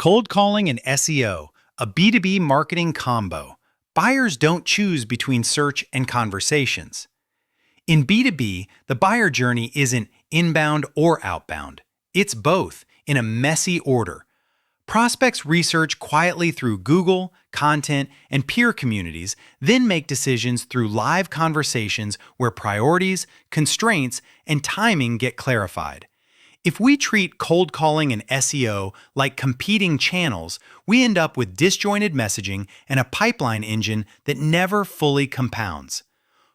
Cold calling and SEO, a B2B marketing combo. Buyers don't choose between search and conversations. In B2B, the buyer journey isn't inbound or outbound. It's both, in a messy order. Prospects research quietly through Google, content, and peer communities, then make decisions through live conversations where priorities, constraints, and timing get clarified. If we treat cold calling and SEO like competing channels, we end up with disjointed messaging and a pipeline engine that never fully compounds.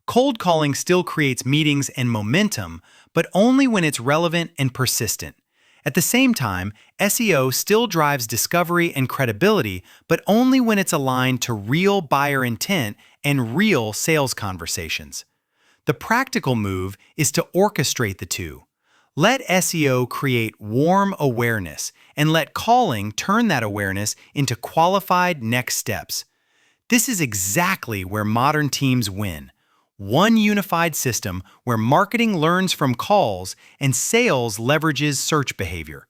Cold calling still creates meetings and momentum, but only when it's relevant and persistent. At the same time, SEO still drives discovery and credibility, but only when it's aligned to real buyer intent and real sales conversations. The practical move is to orchestrate the two. Let SEO create warm awareness, and let calling turn that awareness into qualified next steps. This is exactly where modern teams win. One unified system where marketing learns from calls and sales leverages search behavior.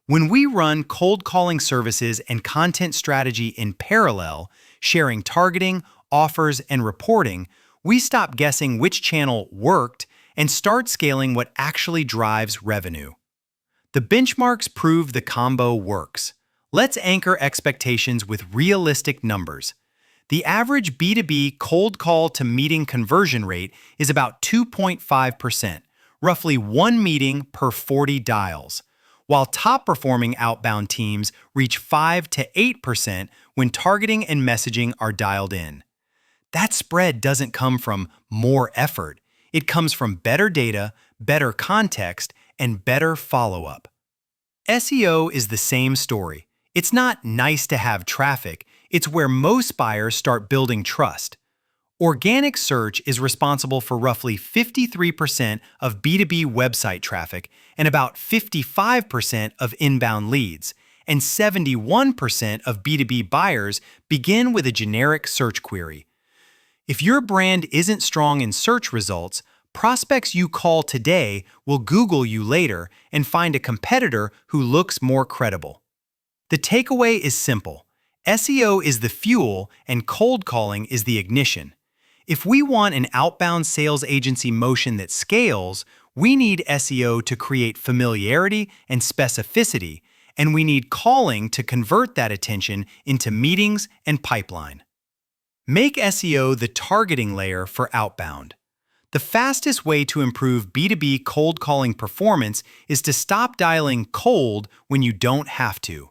When we run cold calling services and content strategy in parallel, sharing targeting, offers, and reporting, we stop guessing which channel worked and start scaling what actually drives revenue. The benchmarks prove the combo works. Let's anchor expectations with realistic numbers. The average B2B cold call to meeting conversion rate is about 2.5%, roughly 1 meeting per 40 dials, while top-performing outbound teams reach 5 to 8% when targeting and messaging are dialed in. That spread doesn't come from more effort. It comes from better data, better context, and better follow-up. SEO is the same story. It's not nice to have traffic. It's where most buyers start building trust. Organic search is responsible for roughly 53% of B2B website traffic and about 55% of inbound leads, and 71% of B2B buyers begin with a generic search query. If your brand isn't strong in search results, prospects you call today will Google you later and find a competitor who looks more credible. The takeaway is simple. SEO is the fuel and cold calling is the ignition. If we want an outbound sales agency motion that scales, we need SEO to create familiarity and specificity, and we need calling to convert that attention into meetings and pipeline. Make SEO the targeting layer for outbound. The fastest way to improve B2B cold calling performance is to stop dialing cold when you don't have to.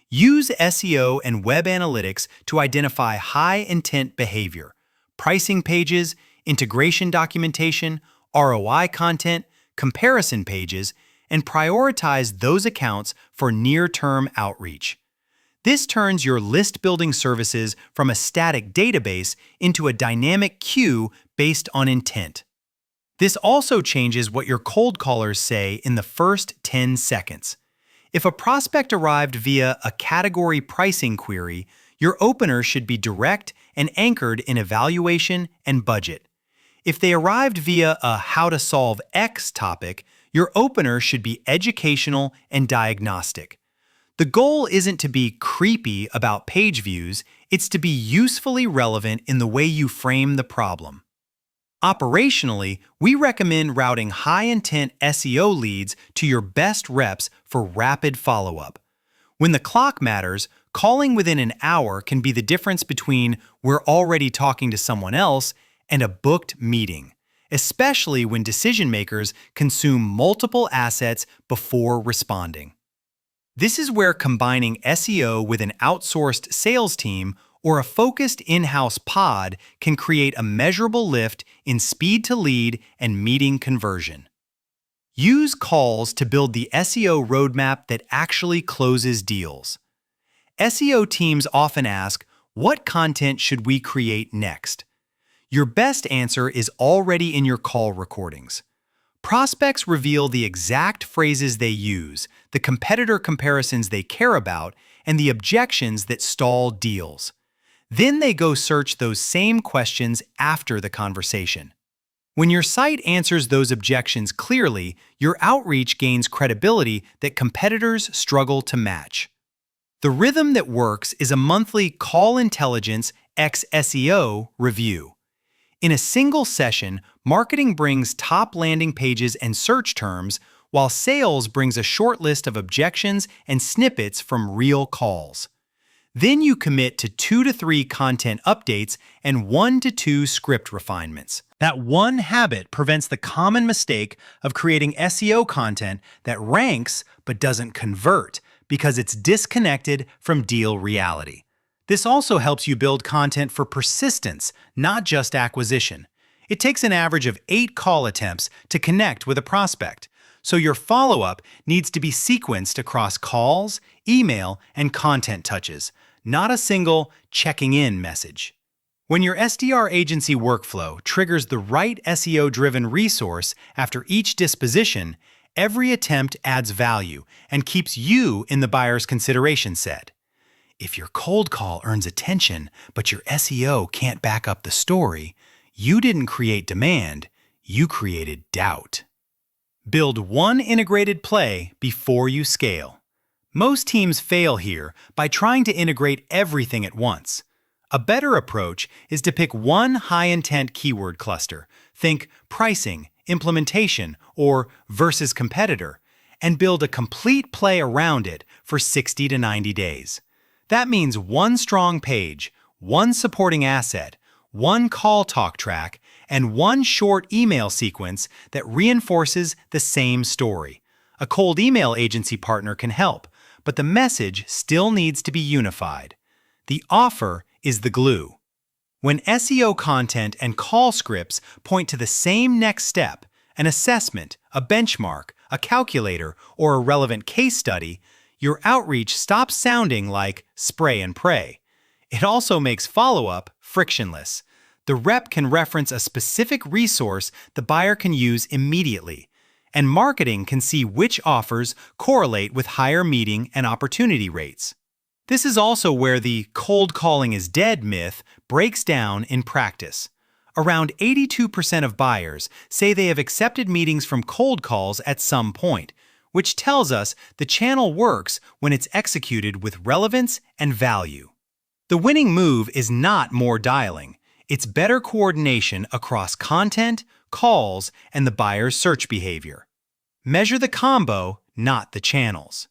Use SEO and web analytics to identify high-intent behavior, pricing pages, integration documentation, ROI content, comparison pages, and prioritize those accounts for near-term outreach. This turns your list-building services from a static database into a dynamic queue based on intent. This also changes what your cold callers say in the first 10 seconds. If a prospect arrived via a category pricing query, your opener should be direct and anchored in evaluation and budget. If they arrived via a how to solve X topic, your opener should be educational and diagnostic. The goal isn't to be creepy about page views, it's to be usefully relevant in the way you frame the problem. Operationally, we recommend routing high-intent SEO leads to your best reps for rapid follow-up. When the clock matters, calling within an hour can be the difference between we're already talking to someone else and a booked meeting, especially when decision-makers consume multiple assets before responding. This is where combining SEO with an outsourced sales team or a focused in-house pod can create a measurable lift in speed to lead and meeting conversion. Use calls to build the SEO roadmap that actually closes deals. SEO teams often ask, what content should we create next? Your best answer is already in your call recordings. Prospects reveal the exact phrases they use, the competitor comparisons they care about, and the objections that stall deals. Then they go search those same questions after the conversation. When your site answers those objections clearly, your outreach gains credibility that competitors struggle to match. The rhythm that works is a monthly Call Intelligence x SEO review. In a single session, marketing brings top landing pages and search terms, while sales brings a short list of objections and snippets from real calls. Then you commit to 2 to 3 content updates and 1 to 2 script refinements. That one habit prevents the common mistake of creating SEO content that ranks but doesn't convert because it's disconnected from deal reality. This also helps you build content for persistence, not just acquisition. It takes an average of 8 call attempts to connect with a prospect, so your follow-up needs to be sequenced across calls, email, and content touches, not a single checking in message. When your SDR agency workflow triggers the right SEO-driven resource after each disposition, every attempt adds value and keeps you in the buyer's consideration set. If your cold call earns attention, but your SEO can't back up the story, you didn't create demand, you created doubt. Build one integrated play before you scale. Most teams fail here by trying to integrate everything at once. A better approach is to pick one high-intent keyword cluster, think pricing, implementation, or versus competitor, and build a complete play around it for 60 to 90 days. That means one strong page, one supporting asset, one call talk track, and one short email sequence that reinforces the same story. A cold email agency partner can help, but the message still needs to be unified. The offer is the glue. When SEO content and call scripts point to the same next step, an assessment, a benchmark, a calculator, or a relevant case study, your outreach stops sounding like spray and pray. It also makes follow-up frictionless. The rep can reference a specific resource the buyer can use immediately, and marketing can see which offers correlate with higher meeting and opportunity rates. This is also where the cold calling is dead myth breaks down in practice. Around 82% of buyers say they have accepted meetings from cold calls at some point, which tells us the channel works when it's executed with relevance and value. The winning move is not more dialing. It's better coordination across content, calls, and the buyer's search behavior. Measure the combo, not the channels.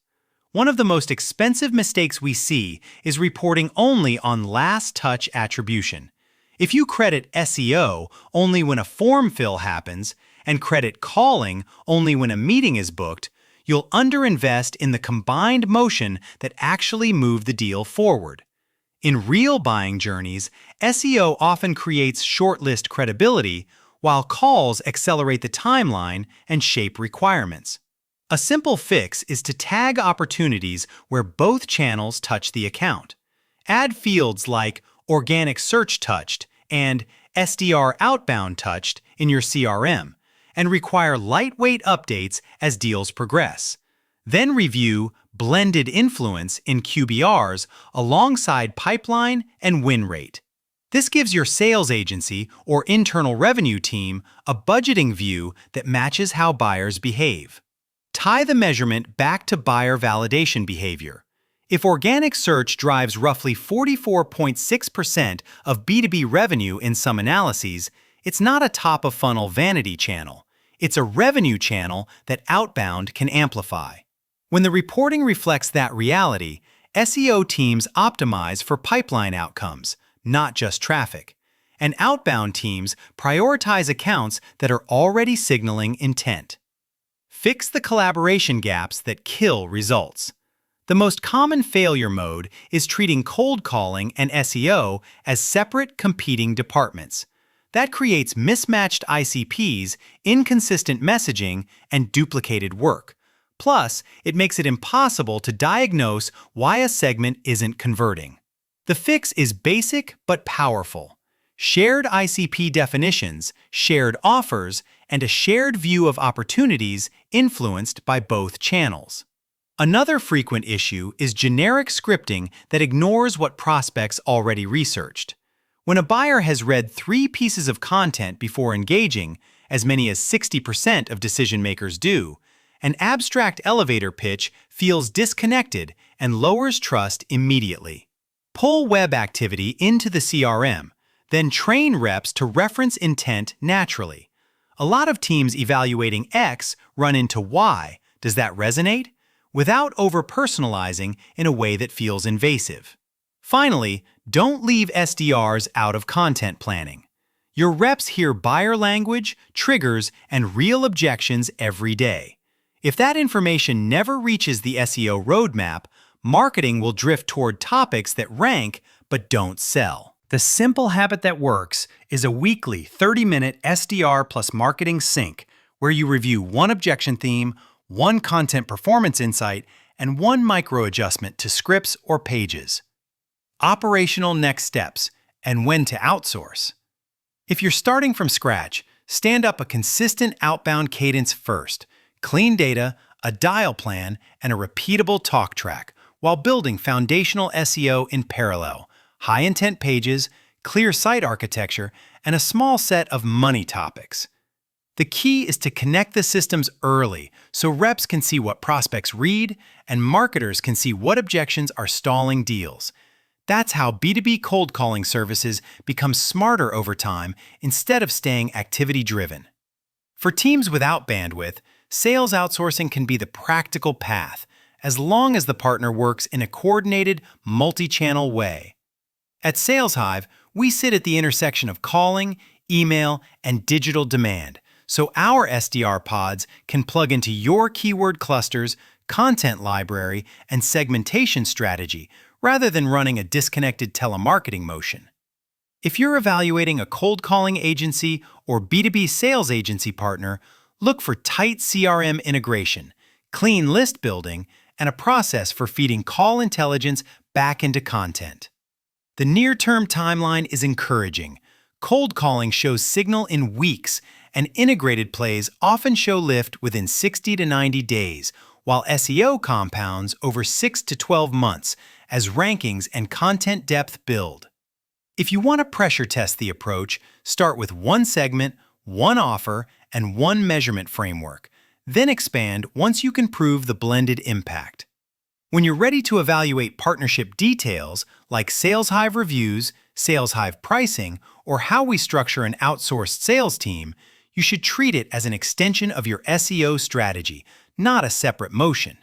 One of the most expensive mistakes we see is reporting only on last touch attribution. If you credit SEO only when a form fill happens and credit calling only when a meeting is booked, you'll underinvest in the combined motion that actually moved the deal forward. In real buying journeys, SEO often creates shortlist credibility, while calls accelerate the timeline and shape requirements. A simple fix is to tag opportunities where both channels touch the account. Add fields like organic search touched and SDR outbound touched in your CRM, and require lightweight updates as deals progress. Then review blended influence in QBRs alongside pipeline and win rate. This gives your sales agency or internal revenue team a budgeting view that matches how buyers behave. Tie the measurement back to buyer validation behavior. If organic search drives roughly 44.6% of B2B revenue in some analyses, it's not a top-of-funnel vanity channel. It's a revenue channel that Outbound can amplify. When the reporting reflects that reality, SEO teams optimize for pipeline outcomes, not just traffic. And Outbound teams prioritize accounts that are already signaling intent. Fix the collaboration gaps that kill results. The most common failure mode is treating cold calling and SEO as separate competing departments. That creates mismatched ICPs, inconsistent messaging, and duplicated work. Plus, it makes it impossible to diagnose why a segment isn't converting. The fix is basic but powerful. Shared ICP definitions, shared offers, and a shared view of opportunities influenced by both channels. Another frequent issue is generic scripting that ignores what prospects already researched. When a buyer has read 3 pieces of content before engaging, as many as 60% of decision makers do, an abstract elevator pitch feels disconnected and lowers trust immediately. Pull web activity into the CRM, then train reps to reference intent naturally. A lot of teams evaluating X run into Y. Does that resonate? Without over-personalizing in a way that feels invasive. Finally, don't leave SDRs out of content planning. Your reps hear buyer language, triggers, and real objections every day. If that information never reaches the SEO roadmap, marketing will drift toward topics that rank but don't sell. The simple habit that works is a weekly 30-minute SDR plus marketing sync where you review one objection theme, one content performance insight, and one micro adjustment to scripts or pages. Operational next steps and when to outsource. If you're starting from scratch, stand up a consistent outbound cadence first. Clean data, a dial plan, and a repeatable talk track while building foundational SEO in parallel. High-intent pages, clear site architecture, and a small set of money topics. The key is to connect the systems early so reps can see what prospects read and marketers can see what objections are stalling deals. That's how B2B cold calling services become smarter over time instead of staying activity-driven. For teams without bandwidth, sales outsourcing can be the practical path as long as the partner works in a coordinated, multi-channel way. At SalesHive, we sit at the intersection of calling, email, and digital demand, so our SDR pods can plug into your keyword clusters, content library, and segmentation strategy rather than running a disconnected telemarketing motion. If you're evaluating a cold calling agency or B2B sales agency partner, look for tight CRM integration, clean list building, and a process for feeding call intelligence back into content. The near-term timeline is encouraging. Cold calling shows signal in weeks, and integrated plays often show lift within 60 to 90 days, while SEO compounds over 6 to 12 months as rankings and content depth build. If you want to pressure test the approach, start with one segment, one offer, and one measurement framework, then expand once you can prove the blended impact. When you're ready to evaluate partnership details like SalesHive reviews, SalesHive pricing, or how we structure an outsourced sales team, you should treat it as an extension of your SEO strategy, not a separate motion.